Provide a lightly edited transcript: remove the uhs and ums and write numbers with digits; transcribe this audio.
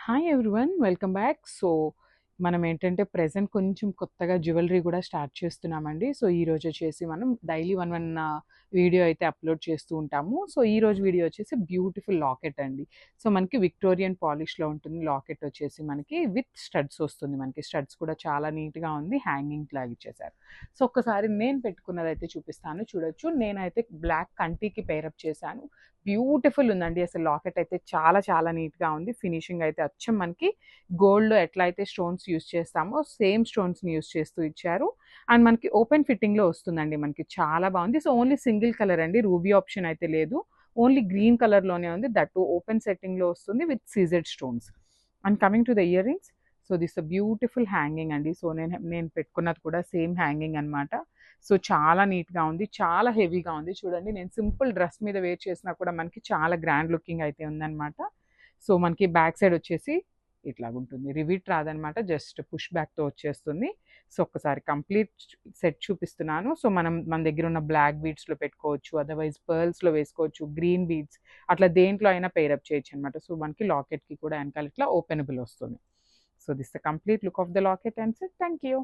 Hi everyone welcome back. So మనం ఏంటంటే present కొంచెం కొత్తగా జ్యువెలరీ కూడా స్టార్ట్ చేస్తున్నామండి. సో ఈరోజు వచ్చేసి మనం డైలీ వన్ వీడియో అయితే అప్లోడ్ చేస్తూ ఉంటాము. సో ఈరోజు వీడియో వచ్చేసి బ్యూటిఫుల్ లాకెట్ అండి. సో మనకి విక్టోరియన్ పాలిష్లో ఉంటుంది. లాకెట్ వచ్చేసి మనకి విత్ స్టడ్స్ వస్తుంది. మనకి స్టడ్స్ కూడా చాలా నీట్గా ఉంది. హ్యాంగింగ్ లాగా ఇచ్చేసారు. సో ఒక్కసారి నేను పెట్టుకున్నది అయితే చూపిస్తాను, చూడొచ్చు. నేనైతే బ్లాక్ కంటికి పేరప్ చేశాను. బ్యూటిఫుల్ ఉందండి. అసలు లాకెట్ అయితే చాలా చాలా నీట్గా ఉంది. ఫినిషింగ్ అయితే అచ్చం మనకి గోల్డ్‌లో ఎట్లా అయితే స్టోన్స్ యూజ్ చేస్తామో సేమ్ స్టోన్స్‌ని యూజ్ చేస్తూ ఇచ్చారు. అండ్ మనకి ఓపెన్ ఫిట్టింగ్‌లో వస్తుందండి. మనకి చాలా బాగుంది. సో ఓన్లీ సింగిల్ కలర్ అండి. రూబీ ఆప్షన్ అయితే లేదు. ఓన్లీ గ్రీన్ కలర్‌లోనే ఉంది. దట్ ఓపెన్ సెట్టింగ్‌లో వస్తుంది with CZ stones. And coming to the ear rings. So this a beautiful hanging అండి. సో నేను పెట్టుకున్నది కూడా సేమ్ హ్యాంగింగ్ అనమాట. సో చాలా నీట్‌గా ఉంది. చాలా హెవీగా ఉంది. చూడండి, నేను సింపుల్ డ్రెస్ మీద వేర్ చేసినా కూడా మనకి చాలా గ్రాండ్ లుకింగ్ అయితే ఉందనమాట. సో మనకి బ్యాక్ సైడ్ వచ్చేసి ఇట్లాగుంటుంది. రివీట్ రాదనమాట. జస్ట్ పుష్ బ్యాక్‌తో వచ్చేస్తుంది. సో ఒక్కసారి కంప్లీట్ సెట్ చూపిస్తున్నాను. సో మన దగ్గర ఉన్న బ్లాక్ బీడ్స్‌లో పెట్టుకోవచ్చు. అదర్‌వైజ్ పర్ల్స్‌లో వేసుకోవచ్చు. గ్రీన్ బీడ్స్ అట్లా దేంట్లో అయినా పెయిరప్ చేయొచ్చనమాట. సో మనకి లాకెట్‌కి కూడా వెనకాల ఇట్లా ఓపెనబుల్ వస్తుంది. So this the complete look of the locket and set. Thank you.